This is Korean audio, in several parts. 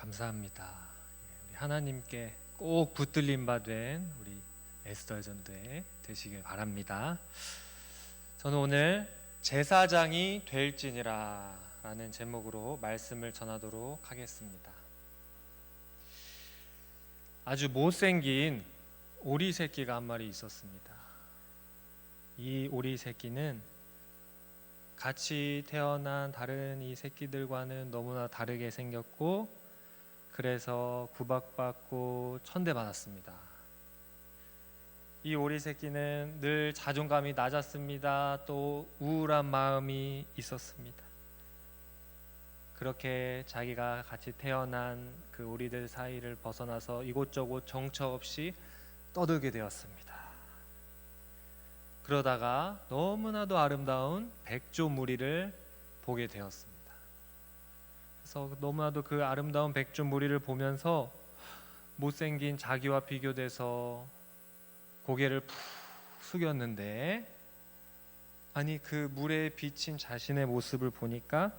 감사합니다. 우리 하나님께 꼭 붙들림 받은 우리 에스더 전도회 되시길 바랍니다. 저는 오늘 제사장이 될지니라 라는 제목으로 말씀을 전하도록 하겠습니다. 아주 못생긴 오리 새끼가 한 마리 있었습니다. 이 오리 새끼는 같이 태어난 다른 이 새끼들과는 너무나 다르게 생겼고, 그래서 구박받고 천대받았습니다. 이 오리 새끼는 늘 자존감이 낮았습니다. 또 우울한 마음이 있었습니다. 그렇게 자기가 같이 태어난 그 오리들 사이를 벗어나서 이곳저곳 정처 없이 떠들게 되었습니다. 그러다가 너무나도 아름다운 백조무리를 보게 되었습니다. 그래서 너무나도 그 아름다운 백조무리를 보면서 못생긴 자기와 비교돼서 고개를 푹 숙였는데, 아니 그 물에 비친 자신의 모습을 보니까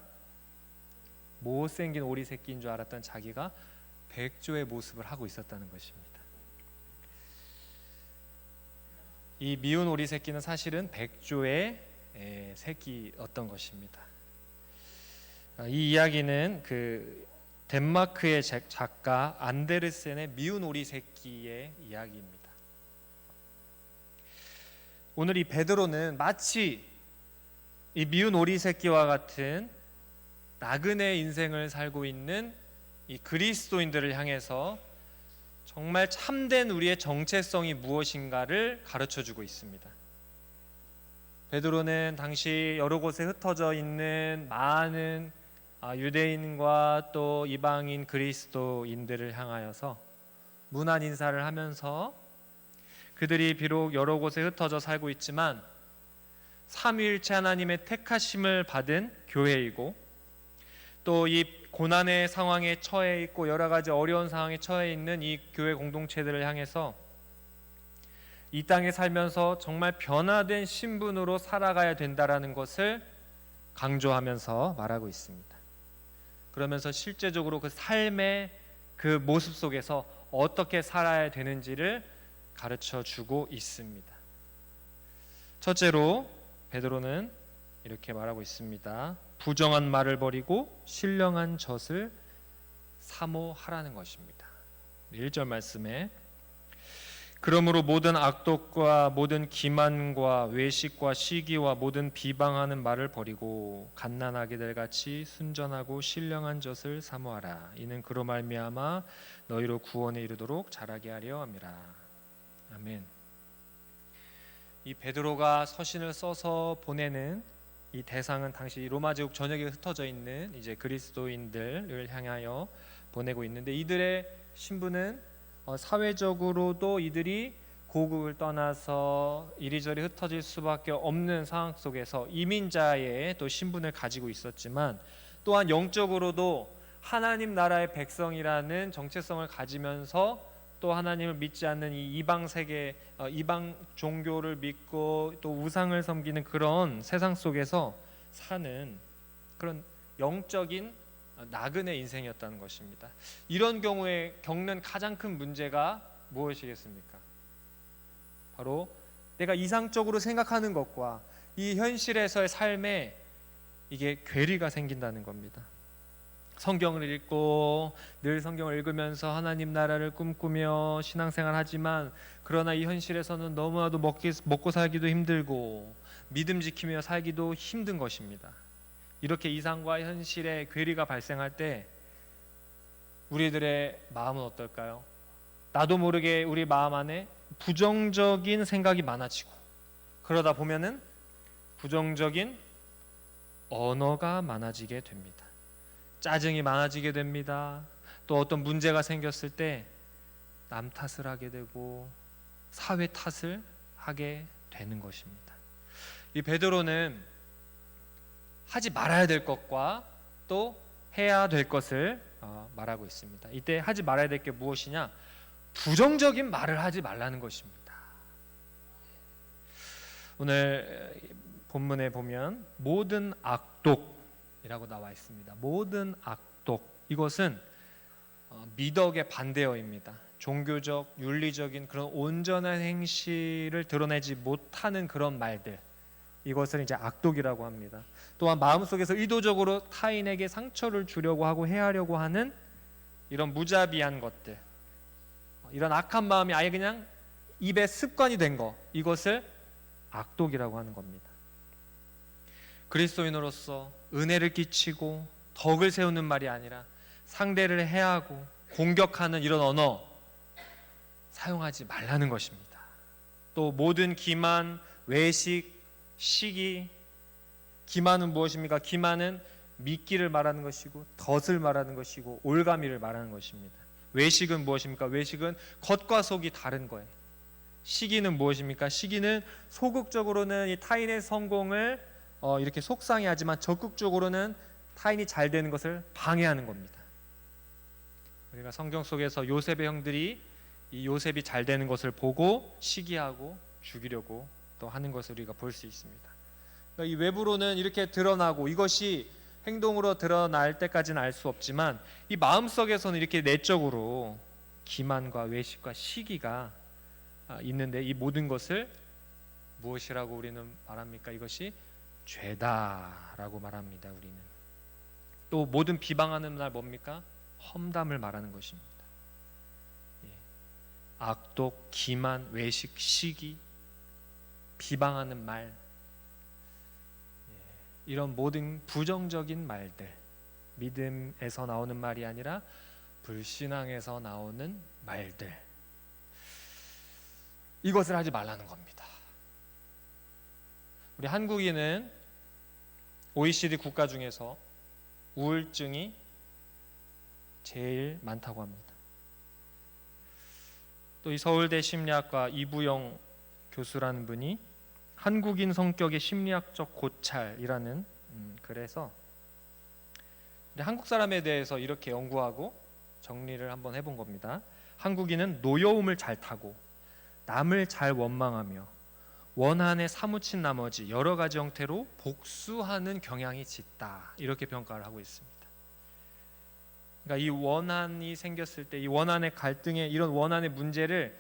못생긴 오리 새끼인 줄 알았던 자기가 백조의 모습을 하고 있었다는 것입니다. 이 미운 오리 새끼는 사실은 백조의 새끼였던 것입니다. 이 이야기는 그 덴마크의 작가 안데르센의 미운 오리 새끼의 이야기입니다. 오늘 이 베드로는 마치 이 미운 오리 새끼와 같은 나그네 인생을 살고 있는 이 그리스도인들을 향해서 정말 참된 우리의 정체성이 무엇인가를 가르쳐주고 있습니다. 베드로는 당시 여러 곳에 흩어져 있는 많은 유대인과 또 이방인 그리스도인들을 향하여서 문안 인사를 하면서 그들이 비록 여러 곳에 흩어져 살고 있지만 삼위일체 하나님의 택하심을 받은 교회이고, 또 이 고난의 상황에 처해 있고 여러 가지 어려운 상황에 처해 있는 이 교회 공동체들을 향해서 이 땅에 살면서 정말 변화된 신분으로 살아가야 된다라는 것을 강조하면서 말하고 있습니다. 그러면서 실제적으로 그 삶의 그 모습 속에서 어떻게 살아야 되는지를 가르쳐 주고 있습니다. 첫째로 베드로는 이렇게 말하고 있습니다. 부정한 말을 버리고 신령한 젖을 사모하라는 것입니다. 1절 말씀에 그러므로 모든 악독과 모든 기만과 외식과 시기와 모든 비방하는 말을 버리고 갓난아기들 같이 순전하고 신령한 젖을 사모하라. 이는 그로 말미암아 너희로 구원에 이르도록 자라게 하려 함이라. 아멘. 이 베드로가 서신을 써서 보내는 이 대상은 당시 로마 제국 전역에 흩어져 있는 이제 그리스도인들을 향하여 보내고 있는데, 이들의 신분은 사회적으로도 이들이 고국을 떠나서 이리저리 흩어질 수밖에 없는 상황 속에서 이민자의 또 신분을 가지고 있었지만, 또한 영적으로도 하나님 나라의 백성이라는 정체성을 가지면서 또 하나님을 믿지 않는 이 이방 세계, 이방 종교를 믿고 또 우상을 섬기는 그런 세상 속에서 사는 그런 영적인 나그네 인생이었다는 것입니다. 이런 경우에 겪는 가장 큰 문제가 무엇이겠습니까? 바로 내가 이상적으로 생각하는 것과 이 현실에서의 삶에 이게 괴리가 생긴다는 겁니다. 성경을 읽고 늘 성경을 읽으면서 하나님 나라를 꿈꾸며 신앙생활 하지만, 그러나 이 현실에서는 너무나도 먹고 살기도 힘들고 믿음 지키며 살기도 힘든 것입니다. 이렇게 이상과 현실의 괴리가 발생할 때 우리들의 마음은 어떨까요? 나도 모르게 우리 마음 안에 부정적인 생각이 많아지고, 그러다 보면은 부정적인 언어가 많아지게 됩니다. 짜증이 많아지게 됩니다. 또 어떤 문제가 생겼을 때 남 탓을 하게 되고 사회 탓을 하게 되는 것입니다. 이 베드로는 하지 말아야 될 것과 또 해야 될 것을 말하고 있습니다. 이때 하지 말아야 될 게 무엇이냐? 부정적인 말을 하지 말라는 것입니다. 오늘 본문에 보면 모든 악독이라고 나와 있습니다. 모든 악독, 이것은 미덕의 반대어입니다. 종교적, 윤리적인 그런 온전한 행실을 드러내지 못하는 그런 말들, 이것을 이제 악독이라고 합니다. 또한 마음속에서 의도적으로 타인에게 상처를 주려고 하고 해하려고 하는 이런 무자비한 것들, 이런 악한 마음이 아예 그냥 입에 습관이 된 거, 이것을 악독이라고 하는 겁니다. 그리스도인으로서 은혜를 끼치고 덕을 세우는 말이 아니라 상대를 해하고 공격하는 이런 언어 사용하지 말라는 것입니다. 또 모든 기만, 외식, 시기, 기만은 무엇입니까? 기만은 미끼를 말하는 것이고 덫을 말하는 것이고 올가미를 말하는 것입니다. 외식은 무엇입니까? 외식은 겉과 속이 다른 거예요. 시기는 무엇입니까? 시기는 소극적으로는 이 타인의 성공을 이렇게 속상해하지만 적극적으로는 타인이 잘 되는 것을 방해하는 겁니다. 우리가 성경 속에서 요셉의 형들이 이 요셉이 잘 되는 것을 보고 시기하고 죽이려고 또 하는 것을 우리가 볼 수 있습니다. 그러니까 이 외부로는 이렇게 드러나고 이것이 행동으로 드러날 때까지는 알 수 없지만 이 마음속에서는 이렇게 내적으로 기만과 외식과 시기가 있는데 이 모든 것을 무엇이라고 우리는 말합니까? 이것이 죄다라고 말합니다. 우리는 또 모든 비방하는 날 뭡니까? 험담을 말하는 것입니다. 악독, 기만, 외식, 시기, 비방하는 말, 이런 모든 부정적인 말들, 믿음에서 나오는 말이 아니라 불신앙에서 나오는 말들, 이것을 하지 말라는 겁니다. 우리 한국인은 OECD 국가 중에서 우울증이 제일 많다고 합니다. 또 이 서울대 심리학과 이부영 교수라는 분이 한국인 성격의 심리학적 고찰이라는 글에서 한국 사람에 대해서 이렇게 연구하고 정리를 한번 해본 겁니다. 한국인은 노여움을 잘 타고 남을 잘 원망하며 원한에 사무친 나머지 여러 가지 형태로 복수하는 경향이 짙다, 이렇게 평가를 하고 있습니다. 그러니까 이 원한이 생겼을 때 이 원한의 갈등의 이런 원한의 문제를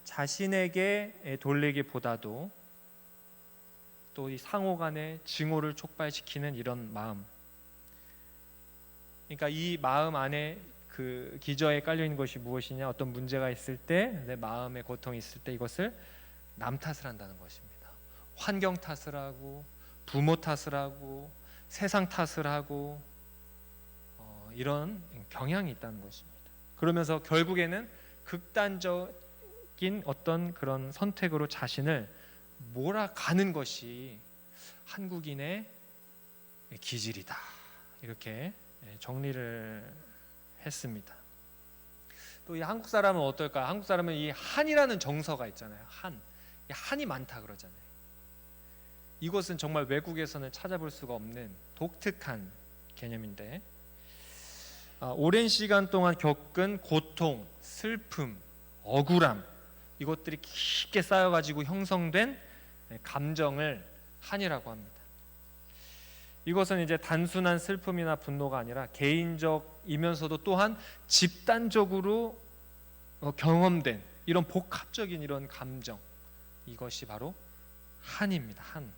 자신에게 돌리기보다도 또 이 상호 간의 증오를 촉발시키는 이런 마음, 그러니까 이 마음 안에 그 기저에 깔려 있는 것이 무엇이냐, 어떤 문제가 있을 때, 내 마음의 고통이 있을 때 이것을 남 탓을 한다는 것입니다. 환경 탓을 하고 부모 탓을 하고 세상 탓을 하고 이런 경향이 있다는 것입니다. 그러면서 결국에는 극단적인 어떤 그런 선택으로 자신을 몰아가는 것이 한국인의 기질이다, 이렇게 정리를 했습니다. 또 이 한국 사람은 어떨까? 한국 사람은 이 한이라는 정서가 있잖아요. 한이 많다 그러잖아요. 이것은 정말 외국에서는 찾아볼 수가 없는 독특한 개념인데, 오랜 시간 동안 겪은 고통, 슬픔, 억울함, 이것들이 깊게 쌓여가지고 형성된 감정을 한이라고 합니다. 이것은 이제 단순한 슬픔이나 분노가 아니라 개인적이면서도 또한 집단적으로 경험된 이런 복합적인 이런 감정, 이것이 바로 한입니다. 한.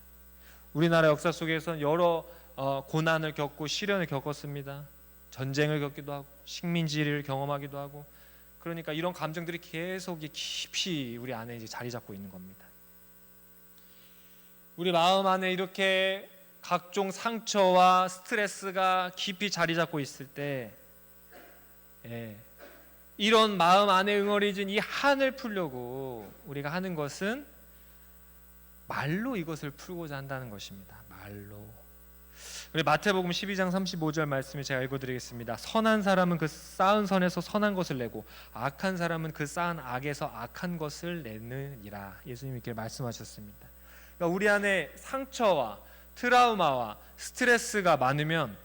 우리나라 역사 속에서는 여러 고난을 겪고 시련을 겪었습니다. 전쟁을 겪기도 하고 식민지를 경험하기도 하고, 그러니까 이런 감정들이 계속 깊이 우리 안에 이제 자리 잡고 있는 겁니다. 우리 마음 안에 이렇게 각종 상처와 스트레스가 깊이 자리 잡고 있을 때, 이런 마음 안에 응어리진 이 한을 풀려고 우리가 하는 것은 말로 이것을 풀고자 한다는 것입니다. 말로. 우리 마태복음 12장 35절 말씀을 제가 읽어드리겠습니다. 선한 사람은 그 쌓은 선에서 선한 것을 내고 악한 사람은 그 쌓은 악에서 악한 것을 내느니라. 예수님이 이렇게 말씀하셨습니다. 그러니까 우리 안에 상처와 트라우마와 스트레스가 많으면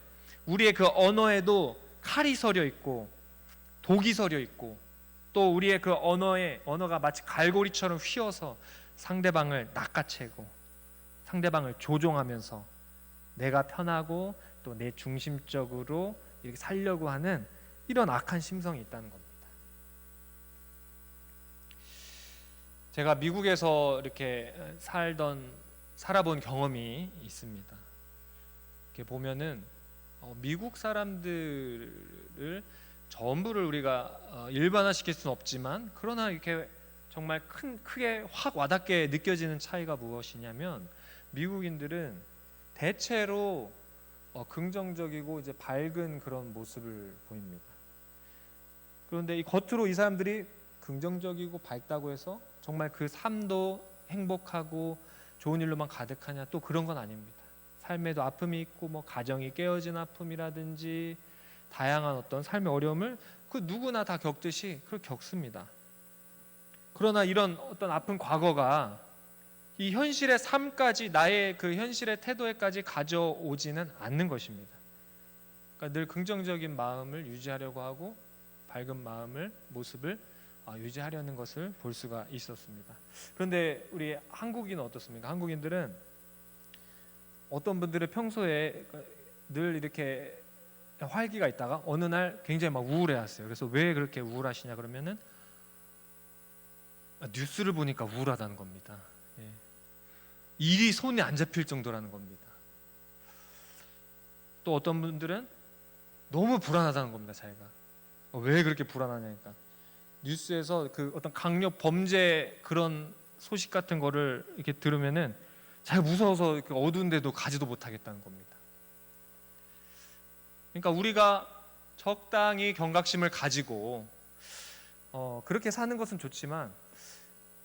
우리의 그 언어에도 칼이 서려 있고 독이 서려 있고, 또 우리의 그 언어가 마치 갈고리처럼 휘어서 상대방을 낚아채고 상대방을 조종하면서 내가 편하고 또 내 중심적으로 이렇게 살려고 하는 이런 악한 심성이 있다는 겁니다. 제가 미국에서 이렇게 살아본 경험이 있습니다. 이렇게 보면은 미국 사람들을 전부를 우리가 일반화시킬 수는 없지만, 그러나 이렇게 정말 크게 확 와닿게 느껴지는 차이가 무엇이냐면, 미국인들은 대체로 긍정적이고 이제 밝은 그런 모습을 보입니다. 그런데 이 겉으로 이 사람들이 긍정적이고 밝다고 해서 정말 그 삶도 행복하고 좋은 일로만 가득하냐, 또 그런 건 아닙니다. 삶에도 아픔이 있고 뭐 가정이 깨어진 아픔이라든지 다양한 어떤 삶의 어려움을 그 누구나 다 겪듯이 그걸 겪습니다. 그러나 이런 어떤 아픈 과거가 이 현실의 삶까지, 나의 그 현실의 태도에까지 가져오지는 않는 것입니다. 그러니까 늘 긍정적인 마음을 유지하려고 하고 밝은 모습을 유지하려는 것을 볼 수가 있었습니다. 그런데 우리 한국인은 어떻습니까? 한국인들은 어떤 분들은 평소에 늘 이렇게 활기가 있다가 어느 날 굉장히 막 우울해하세요. 그래서 왜 그렇게 우울하시냐 그러면은 뉴스를 보니까 우울하다는 겁니다. 예. 일이 손에 안 잡힐 정도라는 겁니다. 또 어떤 분들은 너무 불안하다는 겁니다. 자기가 왜 그렇게 불안하냐니까, 뉴스에서 그 어떤 강력 범죄 그런 소식 같은 거를 이렇게 들으면은 자기가 무서워서 이렇게 어두운 데도 가지도 못하겠다는 겁니다. 그러니까 우리가 적당히 경각심을 가지고 그렇게 사는 것은 좋지만,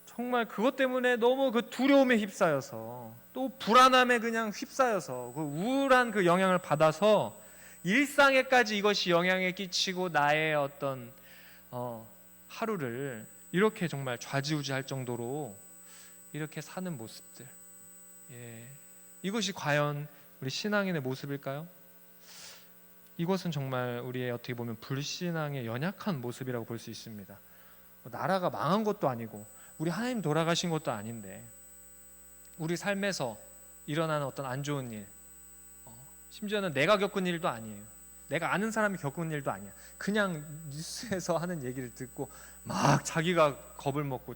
정말 그것 때문에 너무 그 두려움에 휩싸여서 또 불안함에 그냥 휩싸여서 그 우울한 그 영향을 받아서 일상에까지 이것이 영향을 끼치고 나의 어떤 하루를 이렇게 정말 좌지우지할 정도로 이렇게 사는 모습들, 이것이 과연 우리 신앙인의 모습일까요? 이것은 정말 우리의 어떻게 보면 불신앙의 연약한 모습이라고 볼 수 있습니다. 나라가 망한 것도 아니고 우리 하나님 돌아가신 것도 아닌데, 우리 삶에서 일어나는 어떤 안 좋은 일, 심지어는 내가 겪은 일도 아니에요. 내가 아는 사람이 겪은 일도 아니야. 그냥 뉴스에서 하는 얘기를 듣고 막 자기가 겁을 먹고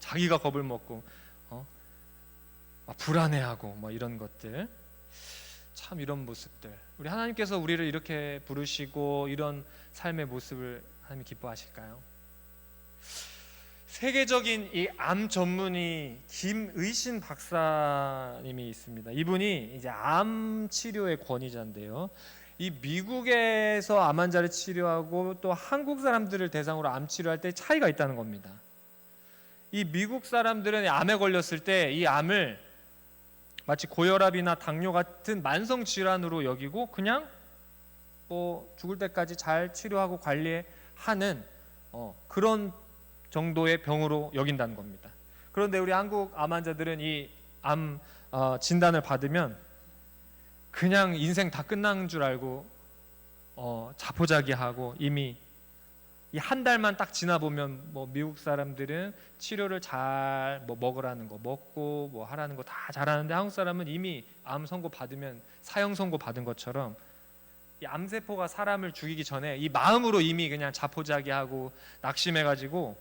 막 불안해하고 뭐 이런 것들, 참 이런 모습들, 우리 하나님께서 우리를 이렇게 부르시고 이런 삶의 모습을 하나님이 기뻐하실까요? 세계적인 이 암 전문의 김의신 박사님이 있습니다. 이분이 이제 암 치료의 권위자인데요. 이 미국에서 암 환자를 치료하고 또 한국 사람들을 대상으로 암 치료할 때 차이가 있다는 겁니다. 이 미국 사람들은 암에 걸렸을 때 이 암을 마치 고혈압이나 당뇨 같은 만성 질환으로 여기고 그냥 뭐 죽을 때까지 잘 치료하고 관리하는 그런 정도의 병으로 여긴다는 겁니다. 그런데 우리 한국 암 환자들은 이 암 진단을 받으면 그냥 인생 다 끝난 줄 알고 자포자기하고, 이미 이 한 달만 딱 지나보면 뭐 미국 사람들은 치료를 잘 먹으라는 거 먹고 뭐 하라는 거 다 잘하는데, 한국 사람은 이미 암 선고 받으면 사형 선고 받은 것처럼 이 암세포가 사람을 죽이기 전에 이 마음으로 이미 그냥 자포자기하고 낙심해가지고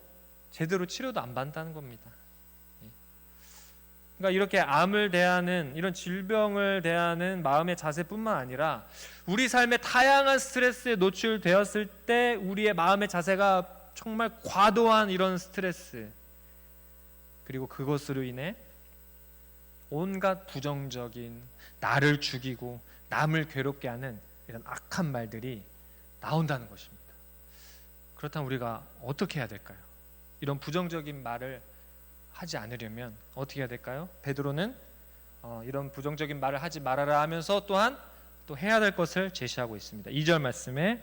제대로 치료도 안 받는다는 겁니다. 그러니까 이렇게 암을 대하는, 이런 질병을 대하는 마음의 자세뿐만 아니라 우리 삶의 다양한 스트레스에 노출되었을 때 우리의 마음의 자세가 정말 과도한 이런 스트레스, 그리고 그것으로 인해 온갖 부정적인, 나를 죽이고 남을 괴롭게 하는 이런 악한 말들이 나온다는 것입니다. 그렇다면 우리가 어떻게 해야 될까요? 이런 부정적인 말을 하지 않으려면 어떻게 해야 될까요? 베드로는 이런 부정적인 말을 하지 말아라 하면서 또한 또 해야 될 것을 제시하고 있습니다. 2절 말씀에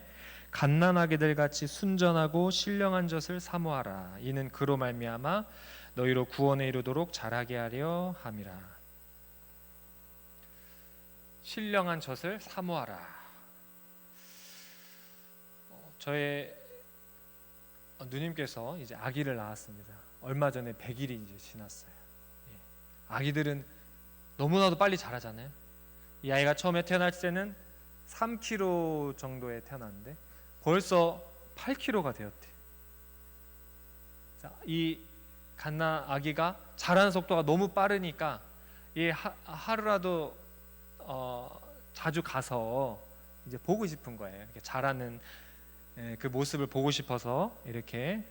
갓난아기들 같이 순전하고 신령한 젖을 사모하라. 이는 그로 말미암아 너희로 구원에 이르도록 자라게 하려 함이라. 신령한 젖을 사모하라. 저의 누님께서 이제 아기를 낳았습니다. 얼마 전에 100일이 이제 지났어요. 아기들은 너무나도 빨리 자라잖아요. 이 아이가 처음에 태어날 때는 3kg 정도에 태어났는데 벌써 8kg가 되었대. 자, 이 갓난 아기가 자라는 속도가 너무 빠르니까 이 하루라도 자주 가서 이제 보고 싶은 거예요. 이렇게 자라는 그 모습을 보고 싶어서 이렇게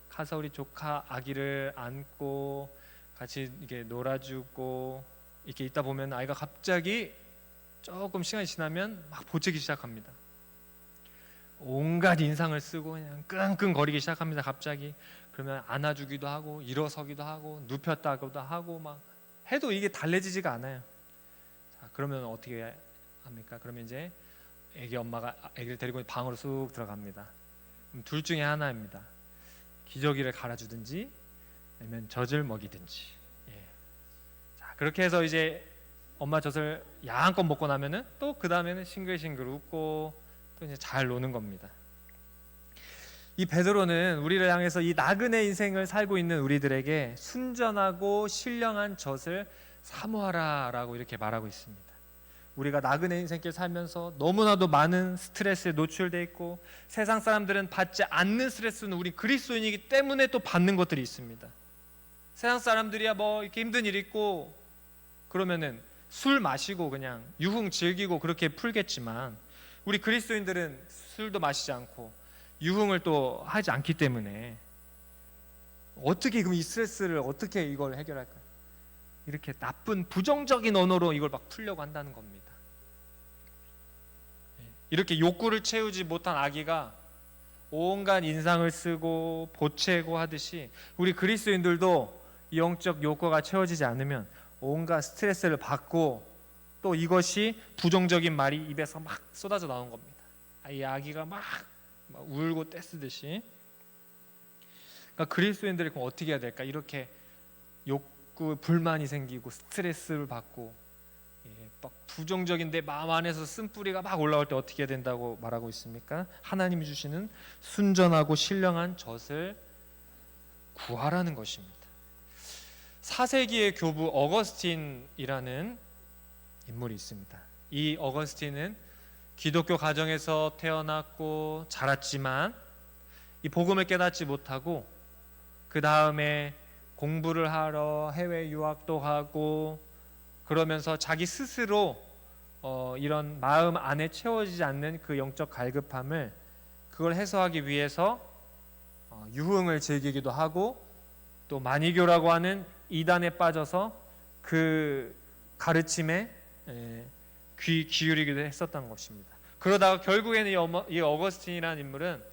가서 우리 조카 아기를 안고 같이 이렇게 놀아주고 이렇게 있다 보면 아이가 갑자기 조금 시간이 지나면 막 보채기 시작합니다. 온갖 인상을 쓰고 그냥 끙끙거리기 시작합니다. 갑자기. 그러면 안아주기도 하고 일어서기도 하고 눕혔다고도 하고 막 해도 이게 달래지지가 않아요. 자, 그러면 어떻게 합니까? 그러면 이제 애기 엄마가 애기를 데리고 방으로 쑥 들어갑니다. 둘 중에 하나입니다. 기저귀를 갈아주든지 아니면 젖을 먹이든지. 예. 자, 그렇게 해서 이제 엄마 젖을 양껏 먹고 나면은 또 그 다음에는 싱글싱글 웃고 또 이제 잘 노는 겁니다. 이 베드로는 우리를 향해서 이 나그네 인생을 살고 있는 우리들에게 순전하고 신령한 젖을 사모하라라고 이렇게 말하고 있습니다. 우리가 나그네 인생길 살면서 너무나도 많은 스트레스에 노출돼 있고 세상 사람들은 받지 않는 스트레스는 우리 그리스도인이기 때문에 또 받는 것들이 있습니다. 세상 사람들이야 뭐 이렇게 힘든 일 있고 그러면은 술 마시고 그냥 유흥 즐기고 그렇게 풀겠지만 우리 그리스도인들은 술도 마시지 않고 유흥을 또 하지 않기 때문에 어떻게 그럼 이 스트레스를 어떻게 이걸 해결할까요? 이렇게 나쁜 부정적인 언어로 이걸 막 풀려고 한다는 겁니다. 이렇게 욕구를 채우지 못한 아기가 온갖 인상을 쓰고 보채고 하듯이 우리 그리스도인들도 영적 욕구가 채워지지 않으면 온갖 스트레스를 받고 또 이것이 부정적인 말이 입에서 막 쏟아져 나온 겁니다. 이 아기가 막 울고 떼쓰듯이. 그러니까 그리스도인들이 그럼 어떻게 해야 될까? 이렇게 욕구 불만이 생기고 스트레스를 받고 막 부정적인 내 마음 안에서 쓴뿌리가 막 올라올 때 어떻게 해야 된다고 말하고 있습니까? 하나님이 주시는 순전하고 신령한 젖을 구하라는 것입니다. 4세기의 교부 어거스틴이라는 인물이 있습니다. 이 어거스틴은 기독교 가정에서 태어났고 자랐지만 이 복음을 깨닫지 못하고 그 다음에 공부를 하러 해외 유학도 가고 그러면서 자기 스스로 이런 마음 안에 채워지지 않는 그 영적 갈급함을 그걸 해소하기 위해서 유흥을 즐기기도 하고 또 마니교라고 하는 이단에 빠져서 그 가르침에 귀 기울이기도 했었던 것입니다. 그러다가 결국에는 이 어거스틴이라는 인물은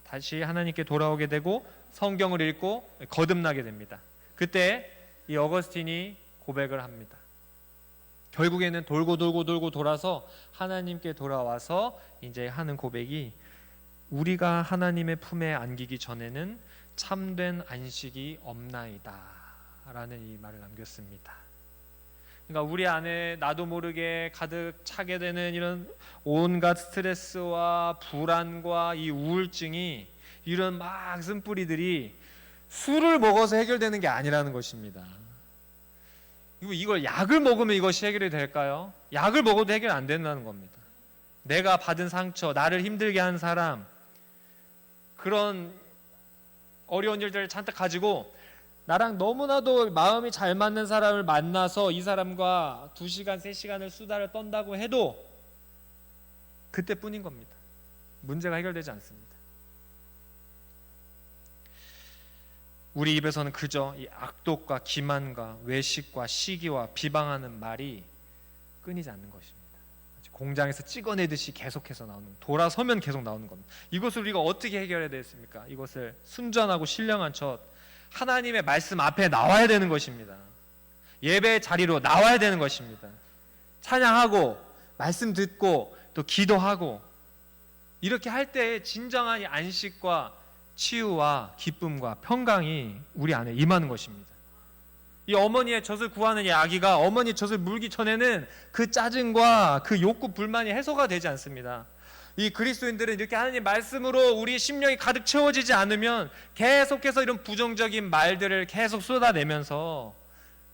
다시 하나님께 돌아오게 되고 성경을 읽고 거듭나게 됩니다. 그때 이 어거스틴이 고백을 합니다. 결국에는 돌고 돌아서 하나님께 돌아와서 이제 하는 고백이 우리가 하나님의 품에 안기기 전에는 참된 안식이 없나이다 라는 이 말을 남겼습니다. 그러니까 우리 안에 나도 모르게 가득 차게 되는 이런 온갖 스트레스와 불안과 이 우울증이 이런 막 쓴뿌리들이 술을 먹어서 해결되는 게 아니라는 것입니다. 이걸 약을 먹으면 이것이 해결이 될까요? 약을 먹어도 해결 안 된다는 겁니다. 내가 받은 상처, 나를 힘들게 한 사람, 그런 어려운 일들을 잔뜩 가지고 나랑 너무나도 마음이 잘 맞는 사람을 만나서 이 사람과 2시간, 3시간을 수다를 떤다고 해도 그때뿐인 겁니다. 문제가 해결되지 않습니다. 우리 입에서는 그저 이 악독과 기만과 외식과 시기와 비방하는 말이 끊이지 않는 것입니다. 공장에서 찍어내듯이 계속해서 나오는, 돌아서면 계속 나오는 겁니다. 이것을 우리가 어떻게 해결해야 되겠습니까? 이것을 순전하고 신령한 젖, 하나님의 말씀 앞에 나와야 되는 것입니다. 예배의 자리로 나와야 되는 것입니다. 찬양하고 말씀 듣고 또 기도하고 이렇게 할 때 진정한 안식과 치유와 기쁨과 평강이 우리 안에 임하는 것입니다. 이 어머니의 젖을 구하는 이 아기가 어머니의 젖을 물기 전에는 그 짜증과 그 욕구 불만이 해소가 되지 않습니다. 이 그리스도인들은 이렇게 하나님 말씀으로 우리 심령이 가득 채워지지 않으면 계속해서 이런 부정적인 말들을 계속 쏟아내면서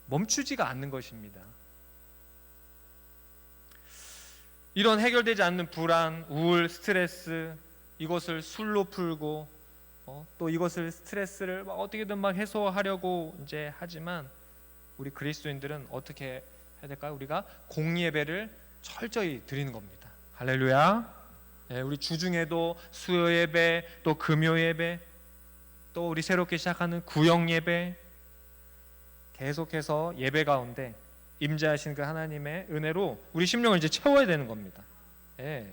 멈추지가 않는 것입니다. 이런 해결되지 않는 불안, 우울, 스트레스, 이것을 술로 풀고 또 이것을 스트레스를 어떻게든 막 해소하려고 이제 하지만 우리 그리스도인들은 어떻게 해야 될까요? 우리가 공예배를 철저히 드리는 겁니다. 할렐루야. 예, 우리 주중에도 수요 예배, 또 금요 예배, 또 우리 새롭게 시작하는 구역 예배, 계속해서 예배 가운데 임재하신 그 하나님의 은혜로 우리 심령을 이제 채워야 되는 겁니다. 예.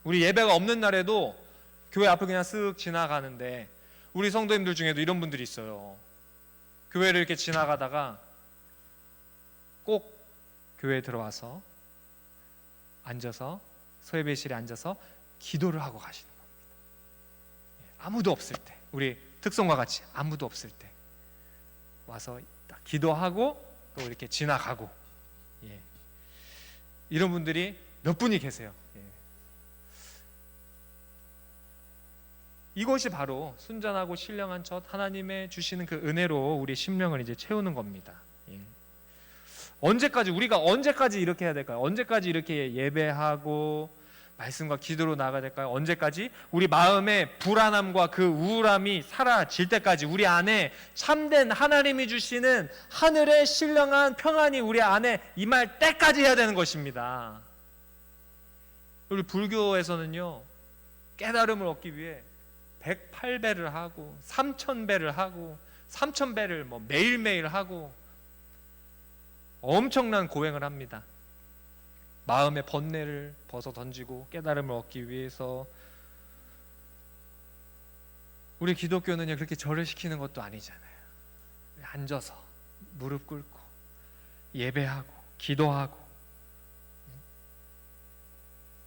우리 예배가 없는 날에도 교회 앞을 그냥 쓱 지나가는데 우리 성도님들 중에도 이런 분들이 있어요. 교회를 이렇게 지나가다가 꼭 교회에 들어와서 앉아서 소예배실에 앉아서 기도를 하고 가시는 겁니다. 아무도 없을 때, 우리 특성과 같이 아무도 없을 때 와서 딱 기도하고 또 이렇게 지나가고, 예. 이런 분들이 몇 분이 계세요. 예. 이것이 바로 순전하고 신령한 첫 하나님의 주시는 그 은혜로 우리 심령을 이제 채우는 겁니다. 예. 우리가 언제까지 이렇게 해야 될까요? 언제까지 이렇게 예배하고 말씀과 기도로 나가야 될까요? 언제까지? 우리 마음의 불안함과 그 우울함이 사라질 때까지, 우리 안에 참된 하나님이 주시는 하늘의 신령한 평안이 우리 안에 임할 때까지 해야 되는 것입니다. 우리 불교에서는요, 깨달음을 얻기 위해 108배를 하고 3000배를 하고 3000배를 매일매일 하고 엄청난 고행을 합니다. 마음의 번뇌를 벗어 던지고 깨달음을 얻기 위해서. 우리 기독교는요, 그렇게 절을 시키는 것도 아니잖아요. 앉아서 무릎 꿇고 예배하고 기도하고,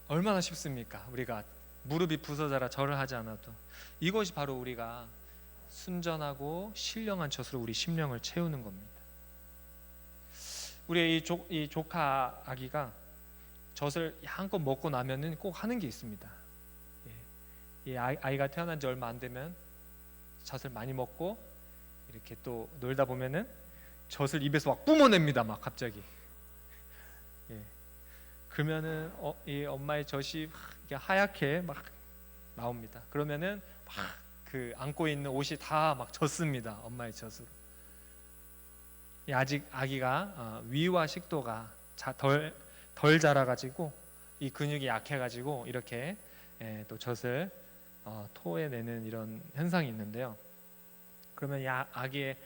얼마나 쉽습니까? 우리가 무릎이 부서져라 절을 하지 않아도. 이것이 바로 우리가 순전하고 신령한 젖으로 우리 심령을 채우는 겁니다. 우리 이 조카 아기가 젖을 한껏 먹고 나면은 꼭 하는 게 있습니다. 예. 이 아이가 태어난 지 얼마 안 되면 젖을 많이 먹고 이렇게 또 놀다 보면은 젖을 입에서 막 뿜어냅니다. 막 갑자기. 예. 그러면은 이 엄마의 젖이 이렇게 하얗게 막 나옵니다. 그러면은 막 그 안고 있는 옷이 다 막 젖습니다. 엄마의 젖으로. 아직 아기가 위와 식도가 덜 자라가지고 이 근육이 약해가지고 이렇게 또 젖을 토해내는 이런 현상이 있는데요. 그러면 이 아기의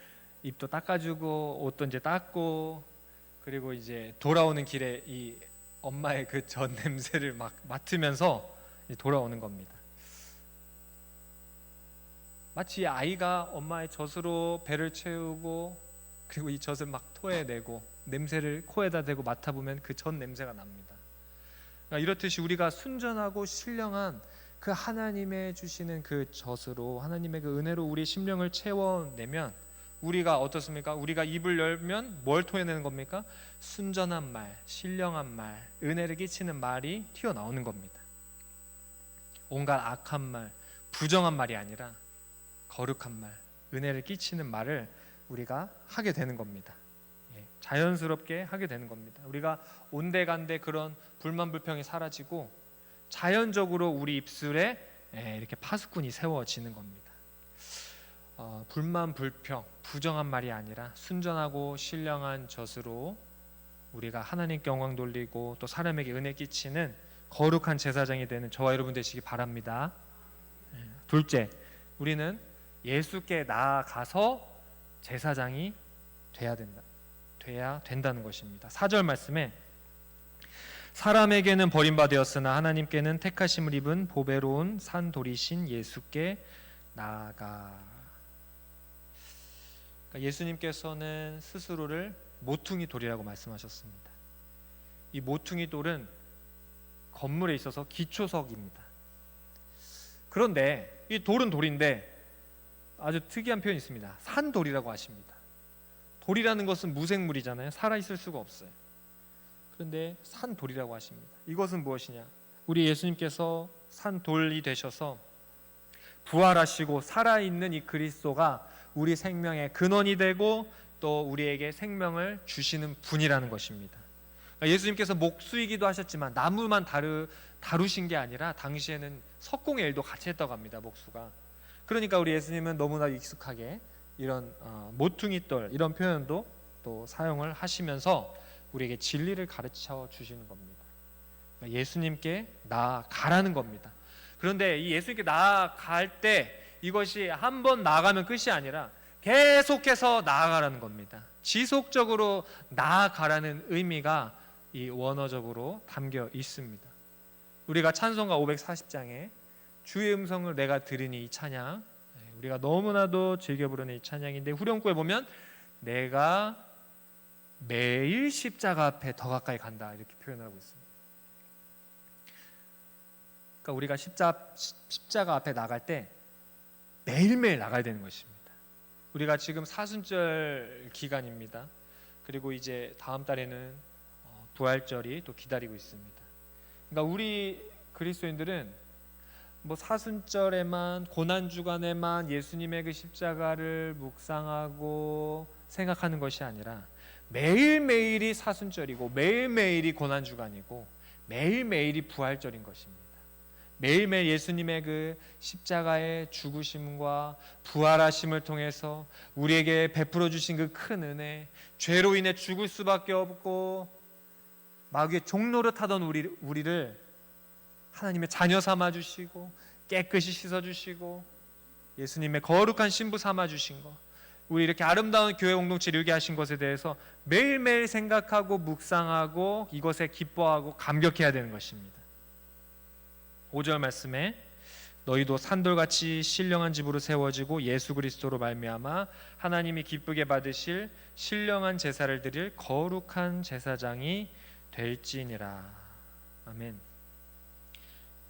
입도 닦아주고 옷도 이제 닦고, 그리고 이제 돌아오는 길에 이 엄마의 그 젖 냄새를 막 맡으면서 돌아오는 겁니다. 마치 아이가 엄마의 젖으로 배를 채우고 그리고 이 젖을 막 토해내고 냄새를 코에다 대고 맡아보면 그 젖 냄새가 납니다. 그러니까 이렇듯이 우리가 순전하고 신령한 그 하나님의 주시는 그 젖으로, 하나님의 그 은혜로 우리 심령을 채워내면 우리가 어떻습니까? 우리가 입을 열면 뭘 토해내는 겁니까? 순전한 말, 신령한 말, 은혜를 끼치는 말이 튀어나오는 겁니다. 온갖 악한 말, 부정한 말이 아니라 거룩한 말, 은혜를 끼치는 말을 우리가 하게 되는 겁니다. 자연스럽게 하게 되는 겁니다. 우리가 온데간데 그런 불만 불평이 사라지고 자연적으로 우리 입술에 이렇게 파수꾼이 세워지는 겁니다. 불만 불평, 부정한 말이 아니라 순전하고 신령한 젖으로 우리가 하나님께 영광 돌리고 또 사람에게 은혜 끼치는 거룩한 제사장이 되는 저와 여러분 되시기 바랍니다. 둘째, 우리는 예수께 나아가서 제사장이 돼야 된다는 것입니다. 4절 말씀에 사람에게는 버림받았으나 하나님께는 택하심을 입은 보배로운 산돌이신 예수께 나아가. 그러니까 예수님께서는 스스로를 모퉁이 돌이라고 말씀하셨습니다. 이 모퉁이 돌은 건물에 있어서 기초석입니다. 그런데 이 돌은 돌인데 아주 특이한 표현이 있습니다. 산돌이라고 하십니다. 돌이라는 것은 무생물이잖아요. 살아있을 수가 없어요. 그런데 산돌이라고 하십니다. 이것은 무엇이냐? 우리 예수님께서 산돌이 되셔서 부활하시고 살아있는 이 그리스도가 우리 생명의 근원이 되고 또 우리에게 생명을 주시는 분이라는 것입니다. 예수님께서 목수이기도 하셨지만 나무만 다루신 게 아니라 당시에는 석공의 일도 같이 했다고 합니다. 목수가. 그러니까 우리 예수님은 너무나 익숙하게 이런 모퉁이돌 이런 표현도 또 사용을 하시면서 우리에게 진리를 가르쳐 주시는 겁니다. 예수님께 나아가라는 겁니다. 그런데 이 예수님께 나아갈 때 이것이 한 번 나아가면 끝이 아니라 계속해서 나아가라는 겁니다. 지속적으로 나아가라는 의미가 이 원어적으로 담겨 있습니다. 우리가 찬송가 540장에 주의 음성을 내가 들으니 이 찬양, 우리가 너무나도 즐겨 부르는 이 찬양인데 후렴구에 보면 내가 매일 십자가 앞에 더 가까이 간다 이렇게 표현하고 있습니다. 그러니까 우리가 십자가 앞에 나갈 때 매일매일 나가야 되는 것입니다. 우리가 지금 사순절 기간입니다. 그리고 이제 다음 달에는 부활절이 또 기다리고 있습니다. 그러니까 우리 그리스도인들은 뭐 사순절에만 고난 주간에만 예수님의 그 십자가를 묵상하고 생각하는 것이 아니라 매일매일이 사순절이고 매일매일이 고난 주간이고 매일매일이 부활절인 것입니다. 매일매일 예수님의 그 십자가의 죽으심과 부활하심을 통해서 우리에게 베풀어 주신 그 큰 은혜, 죄로 인해 죽을 수밖에 없고 마귀의 종노릇하던 우리를 하나님의 자녀 삼아 주시고 깨끗이 씻어 주시고 예수님의 거룩한 신부 삼아 주신 것, 우리 이렇게 아름다운 교회 공동체를 이루게 하신 것에 대해서 매일매일 생각하고 묵상하고 이것에 기뻐하고 감격해야 되는 것입니다. 5절 말씀에 너희도 산돌같이 신령한 집으로 세워지고 예수 그리스도로 말미암아 하나님이 기쁘게 받으실 신령한 제사를 드릴 거룩한 제사장이 될지니라. 아멘.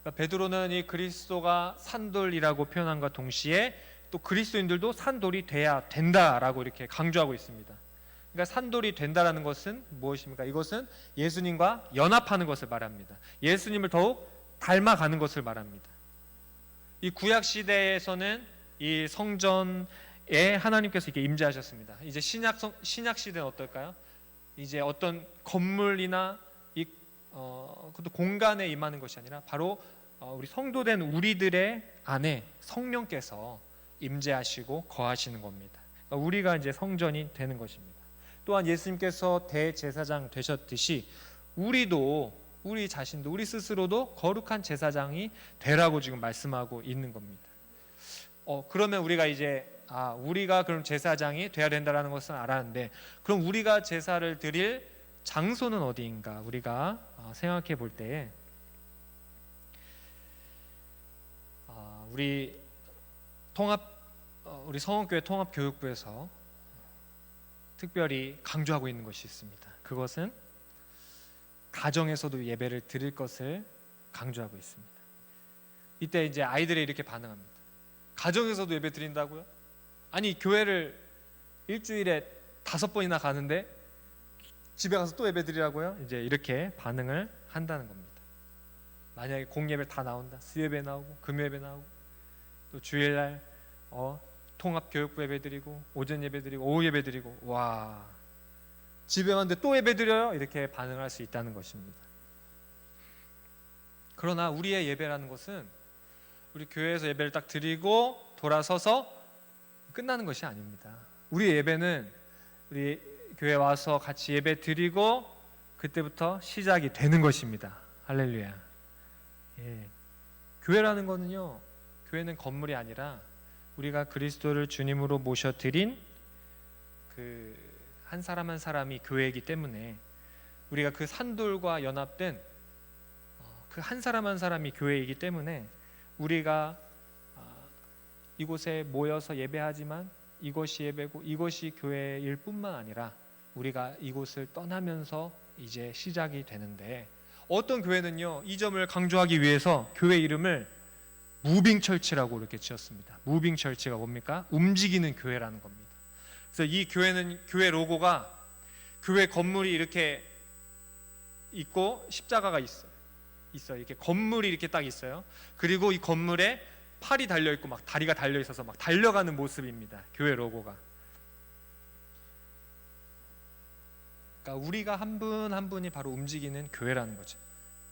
그러니까 베드로는 이 그리스도가 산돌이라고 표현함과 동시에 또 그리스도인들도 산돌이 돼야 된다라고 이렇게 강조하고 있습니다. 그러니까 산돌이 된다라는 것은 무엇입니까? 이것은 예수님과 연합하는 것을 말합니다. 예수님을 더욱 닮아가는 것을 말합니다. 이 구약 시대에서는 이 성전에 하나님께서 이렇게 임재하셨습니다. 이제 신약 시대는 어떨까요? 이제 어떤 건물이나 그것도 공간에 임하는 것이 아니라 바로 우리 성도된 우리들의 안에 성령께서 임재하시고 거하시는 겁니다. 그러니까 우리가 이제 성전이 되는 것입니다. 또한 예수님께서 대제사장 되셨듯이 우리 자신도 우리 스스로도 거룩한 제사장이 되라고 지금 말씀하고 있는 겁니다. 그러면 우리가 이제 우리가 그럼 제사장이 돼야 된다라는 것은 알았는데 그럼 우리가 제사를 드릴 장소는 어디인가 우리가 생각해 볼 때 우리 성원교회 통합교육부에서 특별히 강조하고 있는 것이 있습니다. 그것은 가정에서도 예배를 드릴 것을 강조하고 있습니다. 이때 이제 아이들이 이렇게 반응합니다. 가정에서도 예배 드린다고요? 아니 교회를 일주일에 5번이나 가는데 집에 가서 또 예배 드리라고요? 이제 이렇게 반응을 한다는 겁니다. 만약에 공예배 다 나온다, 수예배 나오고 금요예배 나오고 또 주일날 통합교육부 예배 드리고 오전 예배 드리고 오후 예배 드리고 와 집에 갔는데 또 예배 드려요? 이렇게 반응할 수 있다는 것입니다. 그러나 우리의 예배라는 것은 우리 교회에서 예배를 딱 드리고 돌아서서 끝나는 것이 아닙니다. 우리의 예배는 우리 교회 와서 같이 예배 드리고 그때부터 시작이 되는 것입니다. 할렐루야. 교회라는 거는요, 교회는 건물이 아니라 우리가 그리스도를 주님으로 모셔 드린 그 한 사람 한 사람이 교회이기 때문에 우리가 그 산돌과 연합된 그 한 사람 한 사람이 교회이기 때문에 우리가 이곳에 모여서 예배하지만 이것이 예배고 이것이 교회일 뿐만 아니라 우리가 이곳을 떠나면서 이제 시작이 되는데 어떤 교회는요 이 점을 강조하기 위해서 교회 이름을 무빙 철치라고 이렇게 지었습니다. 무빙 철치가 뭡니까? 움직이는 교회라는 겁니다. 그래서 이 교회 로고가 교회 건물이 이렇게 있고 십자가가 있어요. 이렇게 건물이 이렇게 딱 있어요. 그리고 이 건물에 팔이 달려 있고 막 다리가 달려 있어서 막 달려가는 모습입니다. 교회 로고가. 그러니까 우리가 한 분 한 분이 바로 움직이는 교회라는 거죠.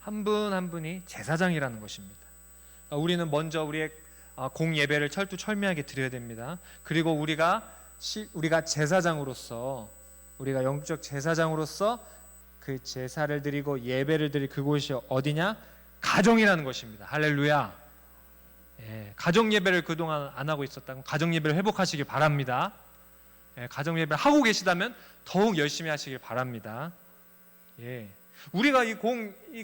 한 분 한 분이 제사장이라는 것입니다. 우리는 먼저 우리의 공예배를 철두철미하게 드려야 됩니다. 그리고 우리가 제사장으로서, 우리가 영적 제사장으로서 그 제사를 드리고 예배를 드릴 그곳이 어디냐? 가정이라는 것입니다. 할렐루야. 가정 예배를 그동안 안 하고 있었다면 가정 예배를 회복하시길 바랍니다. 가정 예배를 하고 계시다면 더욱 열심히 하시길 바랍니다. 우리가 이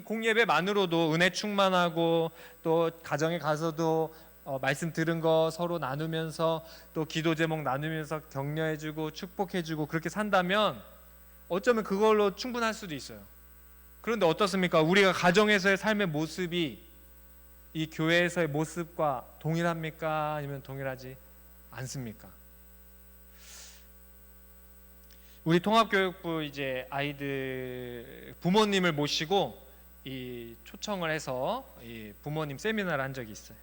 공예배만으로도 은혜 충만하고, 또 가정에 가서도 말씀 들은 거 서로 나누면서, 또 기도 제목 나누면서 격려해주고 축복해주고 그렇게 산다면 어쩌면 그걸로 충분할 수도 있어요. 그런데 어떻습니까? 우리가 가정에서의 삶의 모습이 이 교회에서의 모습과 동일합니까? 아니면 동일하지 않습니까? 우리 통합교육부 이제 아이들 부모님을 모시고 이 초청을 해서 이 부모님 세미나를 한 적이 있어요.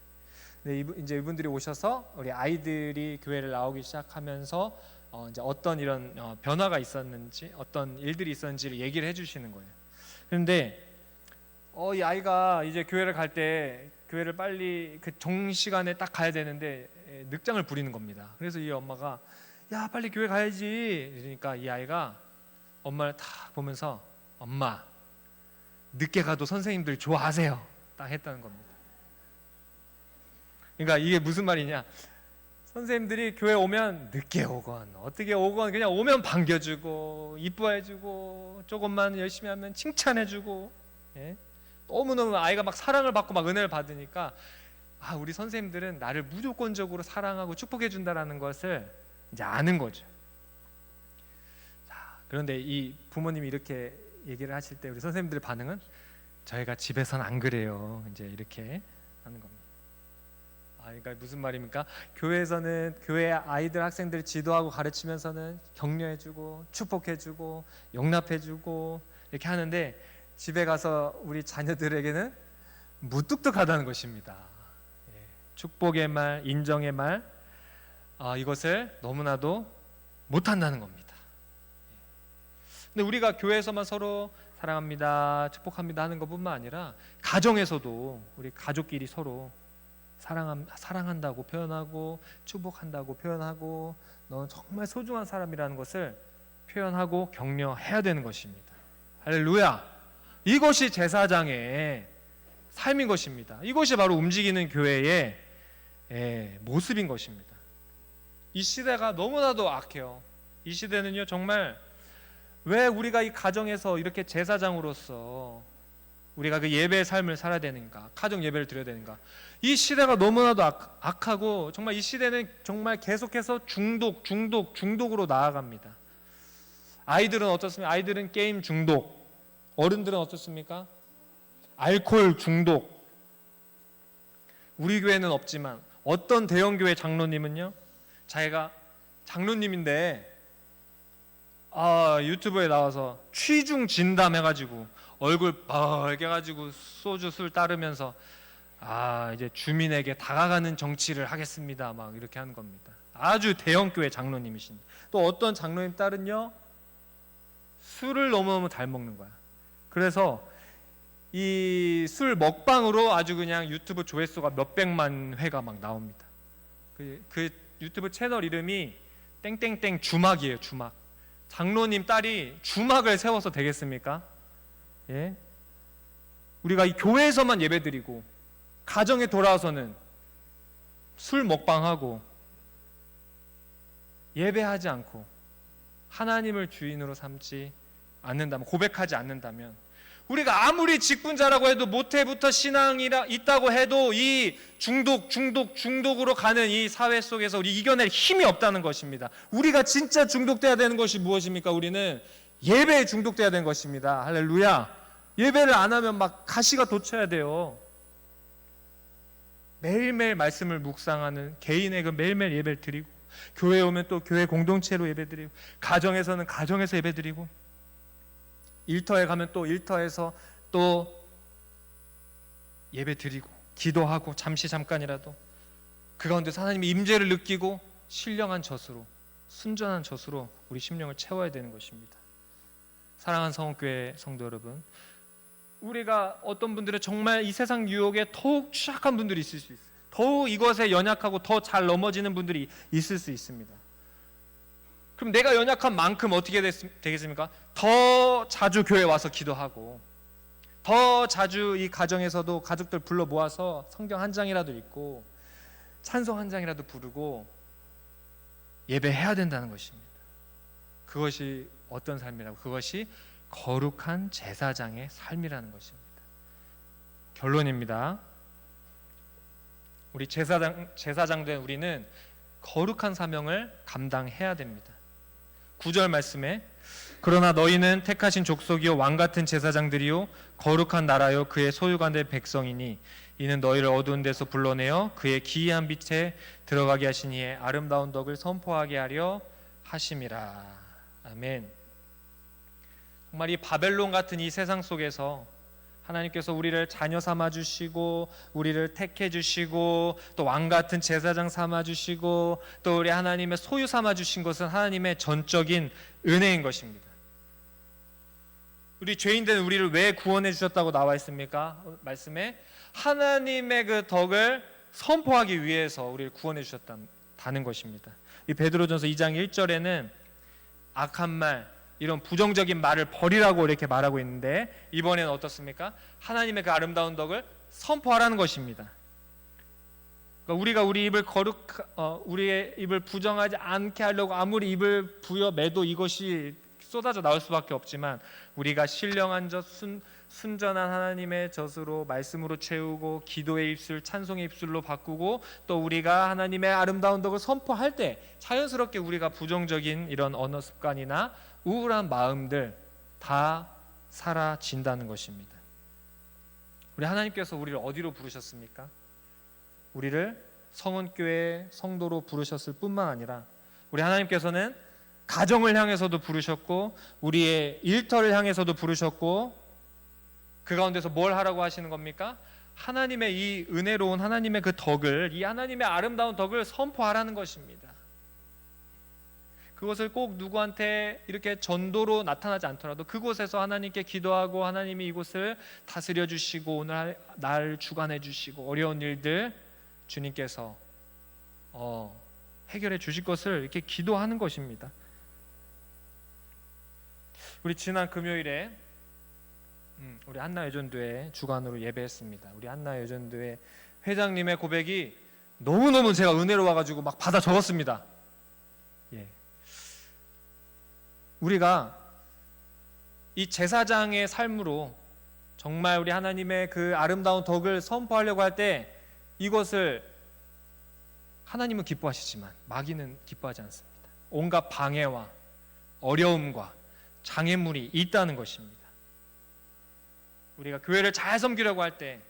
근데 이제 이분들이 오셔서 우리 아이들이 교회를 나오기 시작하면서 이제 어떤 이런 변화가 있었는지, 어떤 일들이 있었는지를 얘기를 해주시는 거예요. 그런데 이 아이가 이제 교회를 갈 때 교회를 빨리 그 정시간에 딱 가야 되는데 늑장을 부리는 겁니다. 그래서 이 엄마가 야 빨리 교회 가야지. 그러니까 이 아이가 엄마를 딱 보면서 엄마 늦게 가도 선생님들 좋아하세요. 딱 했다는 겁니다. 그러니까 이게 무슨 말이냐? 선생님들이 교회 오면 늦게 오건 어떻게 오건 그냥 오면 반겨주고 이뻐해주고 조금만 열심히 하면 칭찬해주고, 너무너무 아이가 막 사랑을 받고 막 은혜를 받으니까 우리 선생님들은 나를 무조건적으로 사랑하고 축복해준다라는 것을 이제 아는 거죠. 그런데 이 부모님이 이렇게 얘기를 하실 때 우리 선생님들의 반응은 저희가 집에서는 안 그래요. 이제 이렇게 하는 겁니다. 그러니까 무슨 말입니까? 교회에서는 교회 아이들 학생들 지도하고 가르치면서는 격려해주고 축복해주고 용납해주고 이렇게 하는데 집에 가서 우리 자녀들에게는 무뚝뚝하다는 것입니다. 축복의 말, 인정의 말, 이것을 너무나도 못한다는 겁니다. 근데 우리가 교회에서만 서로 사랑합니다, 축복합니다 하는 것뿐만 아니라 가정에서도 우리 가족끼리 서로 사랑한다고 표현하고 축복한다고 표현하고 너는 정말 소중한 사람이라는 것을 표현하고 격려해야 되는 것입니다. 할렐루야. 이것이 제사장의 삶인 것입니다. 이것이 바로 움직이는 교회의 모습인 것입니다. 이 시대가 너무나도 악해요. 이 시대는요 정말 왜 우리가 이 가정에서 이렇게 제사장으로서 우리가 그 예배의 삶을 살아야 되는가, 가정 예배를 드려야 되는가? 이 시대가 너무나도 악하고 정말 이 시대는 정말 계속해서 중독으로 나아갑니다. 아이들은 어떻습니까? 아이들은 게임 중독, 어른들은 어떻습니까? 알코올 중독. 우리 교회는 없지만 어떤 대형교회 장로님은요, 자기가 장로님인데 유튜브에 나와서 취중 진담 해가지고 얼굴 빨개 가지고 소주 술 따르면서 이제 주민에게 다가가는 정치를 하겠습니다 막 이렇게 하는 겁니다. 아주 대형교회 장로님이신. 또 어떤 장로님 딸은요 술을 너무너무 잘 먹는 거야. 그래서 이 술 먹방으로 아주 그냥 유튜브 조회수가 몇백만 회가 막 나옵니다. 그 유튜브 채널 이름이 땡땡땡 주막이에요. 주막. 장로님 딸이 주막을 세워서 되겠습니까? 우리가 이 교회에서만 예배드리고 가정에 돌아와서는 술 먹방하고 예배하지 않고 하나님을 주인으로 삼지 않는다면, 고백하지 않는다면, 우리가 아무리 직분자라고 해도 모태부터 신앙이 있다고 해도 이 중독으로 가는 이 사회 속에서 우리 이겨낼 힘이 없다는 것입니다. 우리가 진짜 중독돼야 되는 것이 무엇입니까? 우리는 예배에 중독돼야 되는 것입니다. 할렐루야. 예배를 안 하면 막 가시가 돋쳐야 돼요. 매일매일 말씀을 묵상하는 개인의 그 매일매일 예배를 드리고, 교회에 오면 또 교회 공동체로 예배드리고, 가정에서는 가정에서 예배드리고, 일터에 가면 또 일터에서 또 예배드리고 기도하고 잠깐이라도 그 가운데서 하나님의 임재를 느끼고 신령한 젖으로, 순전한 젖으로 우리 심령을 채워야 되는 것입니다. 사랑하는 성원교회 성도 여러분, 우리가 어떤 분들은 정말 이 세상 유혹에 더욱 취약한 분들이 있을 수 있어요. 더욱 이것에 연약하고 더 잘 넘어지는 분들이 있을 수 있습니다. 그럼 내가 연약한 만큼 어떻게 되겠습니까? 더 자주 교회 와서 기도하고, 더 자주 이 가정에서도 가족들 불러 모아서 성경 한 장이라도 읽고 찬송 한 장이라도 부르고 예배해야 된다는 것입니다. 그것이 어떤 삶이라고? 그것이 거룩한 제사장의 삶이라는 것입니다. 결론입니다. 우리 제사장 된 우리는 거룩한 사명을 감당해야 됩니다. 9절 말씀에 그러나 너희는 택하신 족속이요 왕같은 제사장들이요 거룩한 나라요 그의 소유가 된 백성이니 이는 너희를 어두운 데서 불러내어 그의 기이한 빛에 들어가게 하신 이의 아름다운 덕을 선포하게 하려 하심이라. 아멘. 정말 이 바벨론 같은 이 세상 속에서 하나님께서 우리를 자녀 삼아 주시고 우리를 택해 주시고 또 왕 같은 제사장 삼아 주시고 또 우리 하나님의 소유 삼아 주신 것은 하나님의 전적인 은혜인 것입니다. 우리 죄인된 우리를 왜 구원해 주셨다고 나와 있습니까? 말씀에 하나님의 그 덕을 선포하기 위해서 우리를 구원해 주셨다는 것입니다. 이 베드로전서 2장 1절에는 악한 말, 이런 부정적인 말을 버리라고 이렇게 말하고 있는데 이번에는 어떻습니까? 하나님의 그 아름다운 덕을 선포하라는 것입니다. 그러니까 우리가 우리의 입을 부정하지 않게 하려고 아무리 입을 부여매도 이것이 쏟아져 나올 수밖에 없지만 우리가 신령한 젖, 순전한 하나님의 젖으로 말씀으로 채우고 기도의 입술, 찬송의 입술로 바꾸고 또 우리가 하나님의 아름다운 덕을 선포할 때 자연스럽게 우리가 부정적인 이런 언어 습관이나 우울한 마음들 다 사라진다는 것입니다. 우리 하나님께서 우리를 어디로 부르셨습니까? 우리를 성은교회 성도로 부르셨을 뿐만 아니라 우리 하나님께서는 가정을 향해서도 부르셨고 우리의 일터를 향해서도 부르셨고 그 가운데서 뭘 하라고 하시는 겁니까? 하나님의 이 은혜로운 하나님의 그 덕을, 이 하나님의 아름다운 덕을 선포하라는 것입니다. 그것을 꼭 누구한테 이렇게 전도로 나타나지 않더라도 그곳에서 하나님께 기도하고 하나님이 이곳을 다스려 주시고 오늘 날 주관해 주시고 어려운 일들 주님께서 해결해 주실 것을 이렇게 기도하는 것입니다. 우리 지난 금요일에 우리 한나여전도회 주관으로 예배했습니다. 우리 한나여전도회 회장님의 고백이 너무너무 제가 은혜로워가지고 막 받아 적었습니다. 예. 우리가 이 제사장의 삶으로 정말 우리 하나님의 그 아름다운 덕을 선포하려고 할 때 이것을 하나님은 기뻐하시지만 마귀는 기뻐하지 않습니다. 온갖 방해와 어려움과 장애물이 있다는 것입니다. 우리가 교회를 잘 섬기려고 할 때,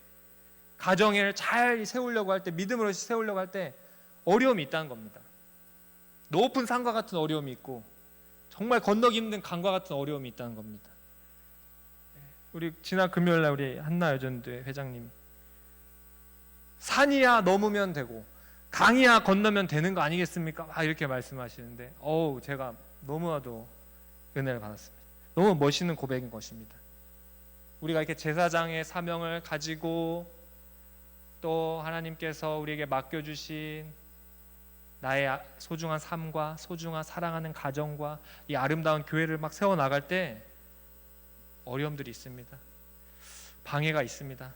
가정을 잘 세우려고 할 때, 믿음으로 세우려고 할 때 어려움이 있다는 겁니다. 높은 산과 같은 어려움이 있고 정말 건너기 힘든 강과 같은 어려움이 있다는 겁니다. 우리 지난 금요일날 우리 한나여전도회 회장님 산이야 넘으면 되고 강이야 건너면 되는 거 아니겠습니까? 막 이렇게 말씀하시는데 제가 너무나도 은혜를 받았습니다. 너무 멋있는 고백인 것입니다. 우리가 이렇게 제사장의 사명을 가지고 또 하나님께서 우리에게 맡겨주신 나의 소중한 삶과 소중한 사랑하는 가정과 이 아름다운 교회를 막 세워나갈 때 어려움들이 있습니다. 방해가 있습니다.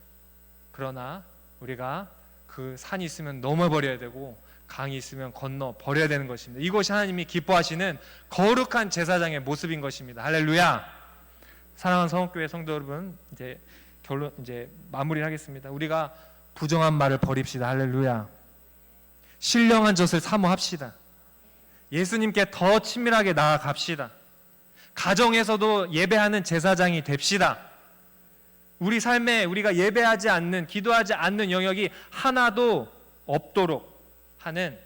그러나 우리가 그 산이 있으면 넘어버려야 되고 강이 있으면 건너 버려야 되는 것입니다. 이것이 하나님이 기뻐하시는 거룩한 제사장의 모습인 것입니다. 할렐루야. 사랑하는 성읍교회 성도 여러분, 이제 마무리를 하겠습니다. 우리가 부정한 말을 버립시다. 할렐루야. 신령한 젖을 사모합시다. 예수님께 더 친밀하게 나아갑시다. 가정에서도 예배하는 제사장이 됩시다. 우리 삶에 우리가 예배하지 않는, 기도하지 않는 영역이 하나도 없도록 하는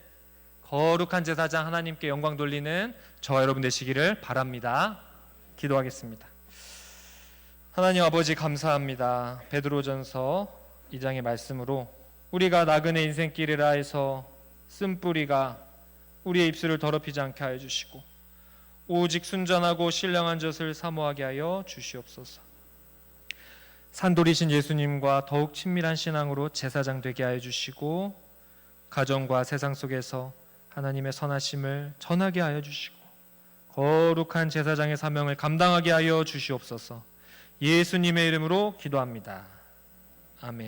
거룩한 제사장, 하나님께 영광 돌리는 저와 여러분 되시기를 바랍니다. 기도하겠습니다. 하나님 아버지 감사합니다. 베드로전서 2장의 말씀으로 우리가 나그네 인생길이라 해서 쓴뿌리가 우리의 입술을 더럽히지 않게 하여 주시고 오직 순전하고 신령한 젖을 사모하게 하여 주시옵소서. 산돌이신 예수님과 더욱 친밀한 신앙으로 제사장 되게 하여 주시고 가정과 세상 속에서 하나님의 선하심을 전하게 하여 주시고 거룩한 제사장의 사명을 감당하게 하여 주시옵소서. 예수님의 이름으로 기도합니다. 아멘.